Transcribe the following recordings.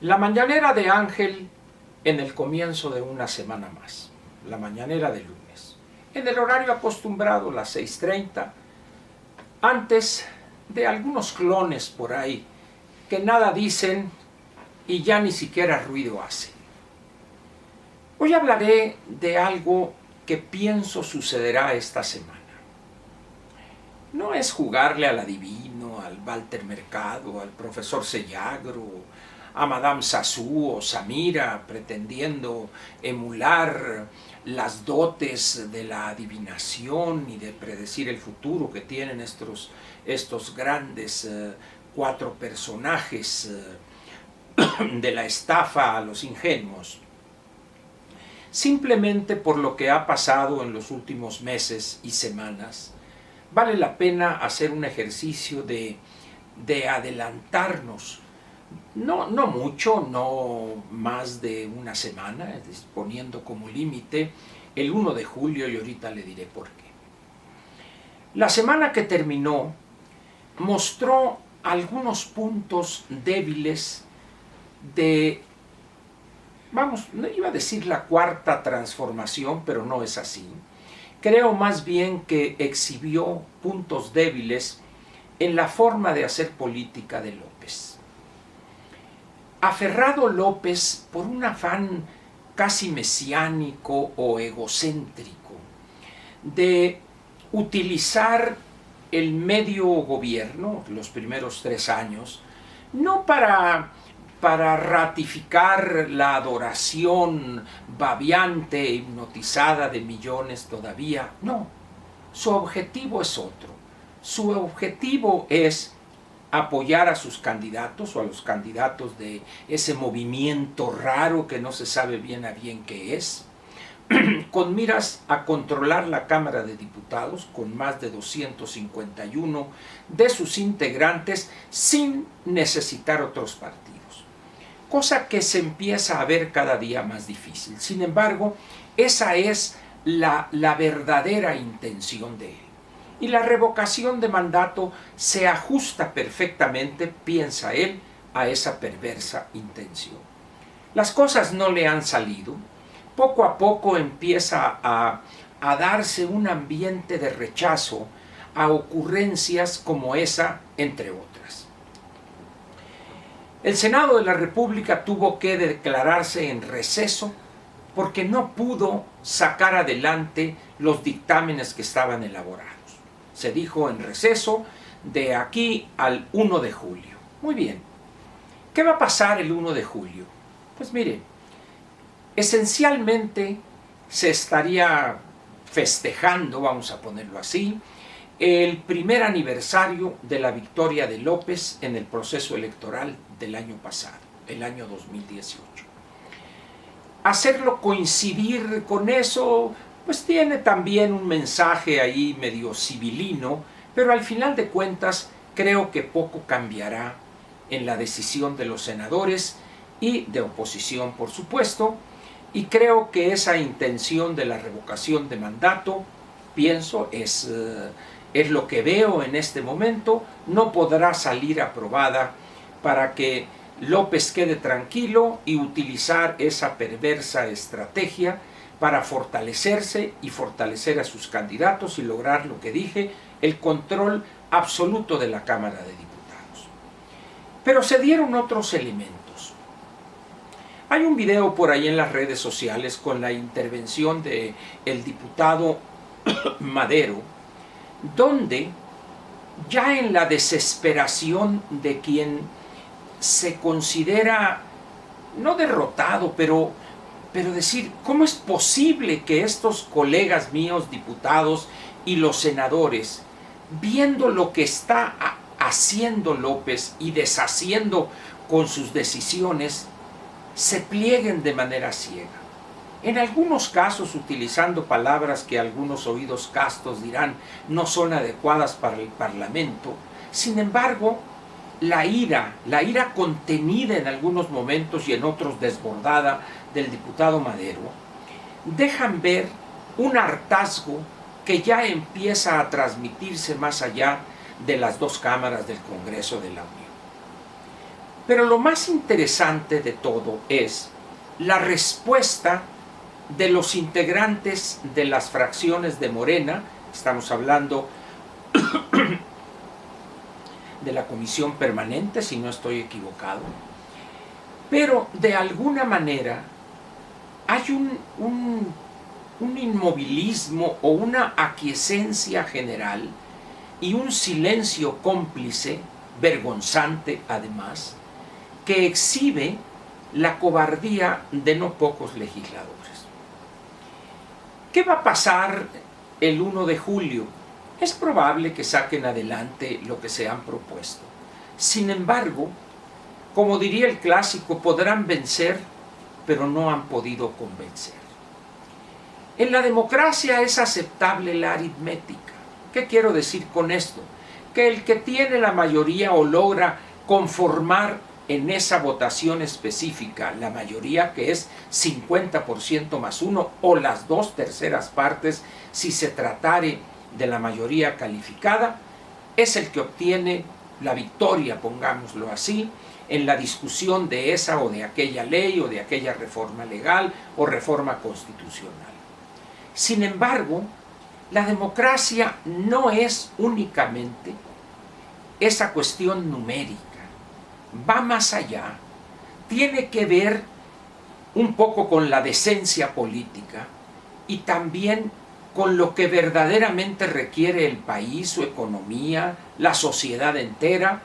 La mañanera de Ángel en el comienzo de una semana más, la mañanera de lunes, en el horario acostumbrado, las 6:30, antes de algunos clones por ahí que nada dicen y ya ni siquiera ruido hacen. Hoy hablaré de algo que pienso sucederá esta semana. No es jugarle al adivino, al Walter Mercado, al profesor Sellagro, a Madame Sassou o Samira pretendiendo emular las dotes de la adivinación y de predecir el futuro que tienen estos grandes cuatro personajes de la estafa a los ingenuos. Simplemente por lo que ha pasado en los últimos meses y semanas, vale la pena hacer un ejercicio de adelantarnos, no mucho, no más de una semana, poniendo como límite el 1 de julio y ahorita le diré por qué. La semana que terminó mostró algunos puntos débiles de, iba a decir la cuarta transformación, pero no es así. Creo más bien que exhibió puntos débiles en la forma de hacer política de López. Aferrado López por un afán casi mesiánico o egocéntrico de utilizar el medio gobierno, los primeros 3 años, no para ratificar la adoración babeante e hipnotizada de millones todavía, no. Su objetivo es otro. Su objetivo es apoyar a sus candidatos o a los candidatos de ese movimiento raro que no se sabe bien a bien qué es, con miras a controlar la Cámara de Diputados con más de 251 de sus integrantes sin necesitar otros partidos. Cosa que se empieza a ver cada día más difícil. Sin embargo, esa es la verdadera intención de él. Y la revocación de mandato se ajusta perfectamente, piensa él, a esa perversa intención. Las cosas no le han salido. Poco a poco empieza a darse un ambiente de rechazo a ocurrencias como esa, entre otras. El Senado de la República tuvo que declararse en receso porque no pudo sacar adelante los dictámenes que estaban elaborados. Se dijo en receso de aquí al 1 de julio. Muy bien. ¿Qué va a pasar el 1 de julio? Pues mire, esencialmente se estaría festejando, vamos a ponerlo así, el primer aniversario de la victoria de López en el proceso electoral del año pasado, el año 2018. Hacerlo coincidir con eso, pues tiene también un mensaje ahí medio civilino, pero al final de cuentas creo que poco cambiará en la decisión de los senadores y de oposición, por supuesto, y creo que esa intención de la revocación de mandato, pienso, es lo que veo en este momento, no podrá salir aprobada para que López quede tranquilo y utilizar esa perversa estrategia para fortalecerse y fortalecer a sus candidatos y lograr lo que dije, el control absoluto de la Cámara de Diputados. Pero se dieron otros elementos. Hay un video por ahí en las redes sociales con la intervención del diputado Madero, donde ya en la desesperación de quien se considera, no derrotado, pero decir, ¿cómo es posible que estos colegas míos, diputados y los senadores, viendo lo que está haciendo López y deshaciendo con sus decisiones, se plieguen de manera ciega? En algunos casos utilizando palabras que algunos oídos castos dirán no son adecuadas para el Parlamento. Sin embargo, la ira contenida en algunos momentos y en otros desbordada del diputado Madero, dejan ver un hartazgo que ya empieza a transmitirse más allá de las dos cámaras del Congreso de la Unión. Pero lo más interesante de todo es la respuesta de los integrantes de las fracciones de Morena. Estamos hablando de la comisión permanente, si no estoy equivocado. Pero de alguna manera hay un inmovilismo o una aquiescencia general y un silencio cómplice, vergonzante además, que exhibe la cobardía de no pocos legisladores. ¿Qué va a pasar el 1 de julio? Es probable que saquen adelante lo que se han propuesto. Sin embargo, como diría el clásico, podrán vencer, pero no han podido convencer. En la democracia es aceptable la aritmética. ¿Qué quiero decir con esto? Que el que tiene la mayoría o logra conformar en esa votación específica la mayoría, que es 50% más 1 o las 2/3 partes si se tratare de la mayoría calificada, es el que obtiene la victoria, pongámoslo así, en la discusión de esa o de aquella ley o de aquella reforma legal o reforma constitucional. Sin embargo, la democracia no es únicamente esa cuestión numérica, va más allá, tiene que ver un poco con la decencia política y también con lo que verdaderamente requiere el país, su economía, la sociedad entera,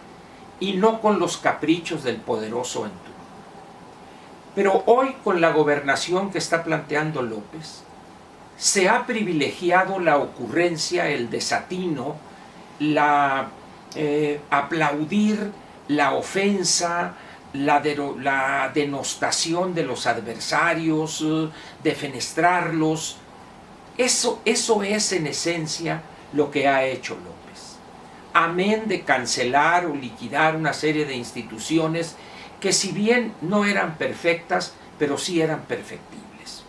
y no con los caprichos del poderoso en turno. Pero hoy, con la gobernación que está planteando López, se ha privilegiado la ocurrencia, el desatino, aplaudir la ofensa, la denostación de los adversarios, defenestrarlos. Eso es en esencia lo que ha hecho López. Amén de cancelar o liquidar una serie de instituciones que, si bien no eran perfectas, pero sí eran perfectibles.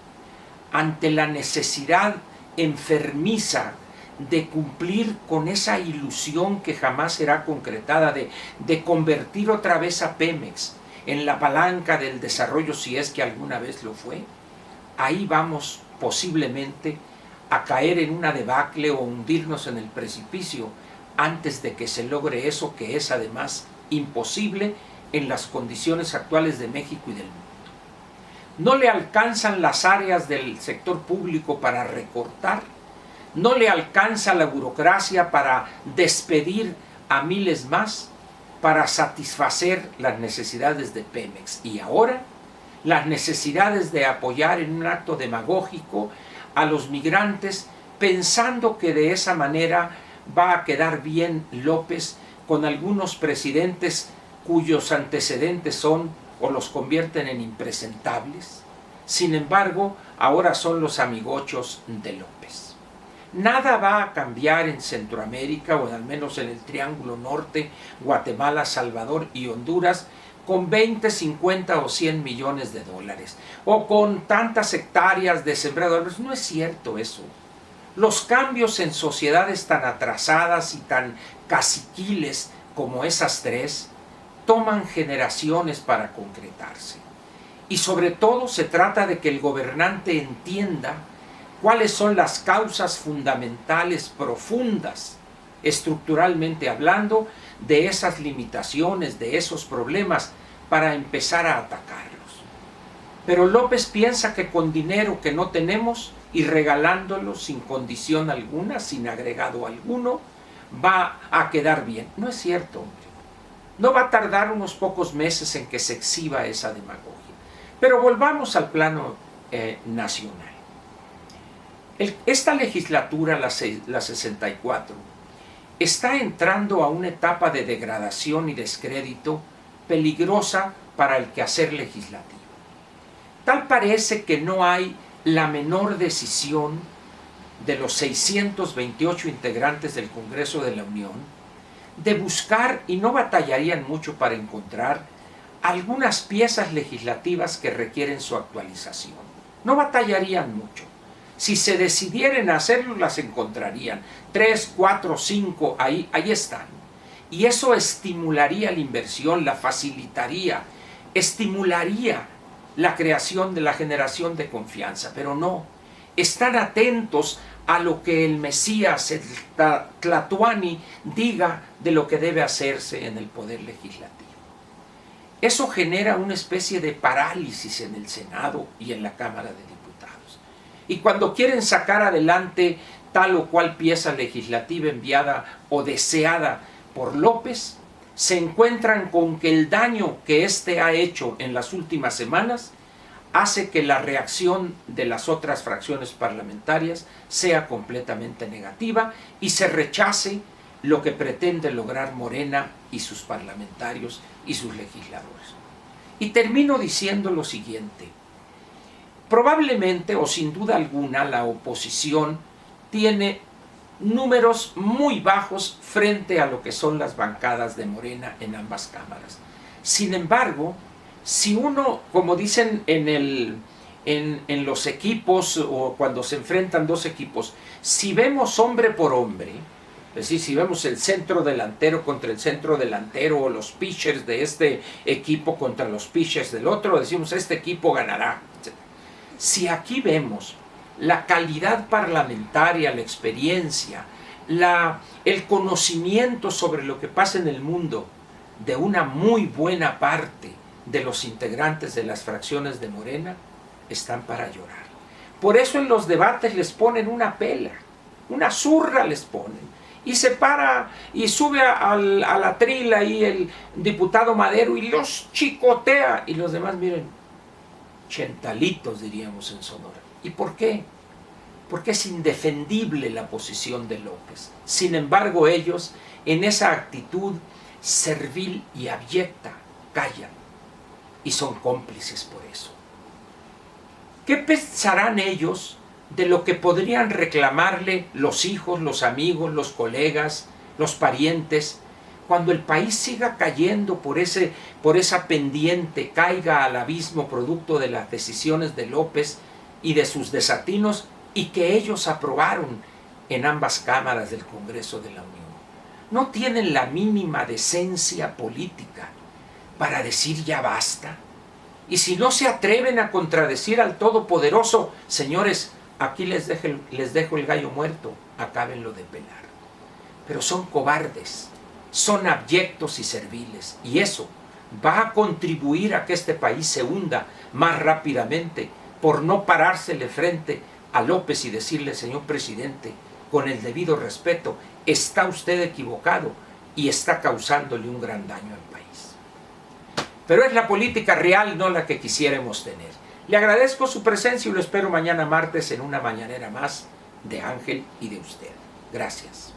Ante la necesidad enfermiza de cumplir con esa ilusión que jamás será concretada, de convertir otra vez a Pemex en la palanca del desarrollo, si es que alguna vez lo fue, ahí vamos posiblemente a caer en una debacle o hundirnos en el precipicio antes de que se logre eso, que es además imposible en las condiciones actuales de México y del mundo. No le alcanzan las áreas del sector público para recortar, no le alcanza la burocracia para despedir a miles más, para satisfacer las necesidades de Pemex. Y ahora, las necesidades de apoyar en un acto demagógico a los migrantes, pensando que de esa manera va a quedar bien López con algunos presidentes cuyos antecedentes son o los convierten en impresentables. Sin embargo, ahora son los amigochos de López. Nada va a cambiar en Centroamérica, o al menos en el Triángulo Norte, Guatemala, Salvador y Honduras, con 20, 50 o 100 millones de dólares, o con tantas hectáreas de sembradores. No es cierto eso. Los cambios en sociedades tan atrasadas y tan caciquiles como esas tres toman generaciones para concretarse. Y sobre todo se trata de que el gobernante entienda cuáles son las causas fundamentales, profundas, estructuralmente hablando, de esas limitaciones, de esos problemas, para empezar a atacarlos. Pero López piensa que con dinero que no tenemos y regalándolo sin condición alguna, sin agregado alguno, va a quedar bien. No es cierto, hombre. No va a tardar unos pocos meses en que se exhiba esa demagogia. Pero volvamos al plano nacional. Esta legislatura, la 64, está entrando a una etapa de degradación y descrédito peligrosa para el quehacer legislativo. Tal parece que no hay la menor decisión de los 628 integrantes del Congreso de la Unión de buscar, y no batallarían mucho para encontrar, algunas piezas legislativas que requieren su actualización. No batallarían mucho. Si se decidieran a hacerlo, las encontrarían. 3, 4, 5, ahí están. Y eso estimularía la inversión, la facilitaría, estimularía la creación de la generación de confianza, pero no. Están atentos a lo que el Mesías, el Tlatoani, diga de lo que debe hacerse en el poder legislativo. Eso genera una especie de parálisis en el Senado y en la Cámara de Diputados. Y cuando quieren sacar adelante tal o cual pieza legislativa enviada o deseada por López, se encuentran con que el daño que éste ha hecho en las últimas semanas hace que la reacción de las otras fracciones parlamentarias sea completamente negativa y se rechace lo que pretende lograr Morena y sus parlamentarios y sus legisladores. Y termino diciendo lo siguiente: probablemente o sin duda alguna la oposición tiene números muy bajos frente a lo que son las bancadas de Morena en ambas cámaras. Sin embargo, si uno, como dicen en los equipos o cuando se enfrentan dos equipos, si vemos hombre por hombre, es decir, si vemos el centro delantero contra el centro delantero o los pitchers de este equipo contra los pitchers del otro, decimos este equipo ganará. Si aquí vemos la calidad parlamentaria, la experiencia, el conocimiento sobre lo que pasa en el mundo de una muy buena parte de los integrantes de las fracciones de Morena, están para llorar. Por eso en los debates les ponen una pela, una zurra les ponen, y se para y sube a la trila ahí el diputado Madero y los chicotea, y los demás, miren, chentalitos diríamos en Sonora. ¿Y por qué? Porque es indefendible la posición de López. Sin embargo, ellos, en esa actitud servil y abyecta, callan y son cómplices por eso. ¿Qué pensarán ellos de lo que podrían reclamarle los hijos, los amigos, los colegas, los parientes, cuando el país siga cayendo por esa pendiente, caiga al abismo producto de las decisiones de López y de sus desatinos, y que ellos aprobaron en ambas cámaras del Congreso de la Unión? No tienen la mínima decencia política para decir ya basta. Y si no se atreven a contradecir al Todopoderoso, señores, aquí les dejo el gallo muerto, acábenlo de pelar. Pero son cobardes, son abyectos y serviles, y eso va a contribuir a que este país se hunda más rápidamente por no parársele frente a López y decirle: señor presidente, con el debido respeto, está usted equivocado y está causándole un gran daño al país. Pero es la política real, no la que quisiéramos tener. Le agradezco su presencia y lo espero mañana martes en una mañanera más de Ángel y de usted. Gracias.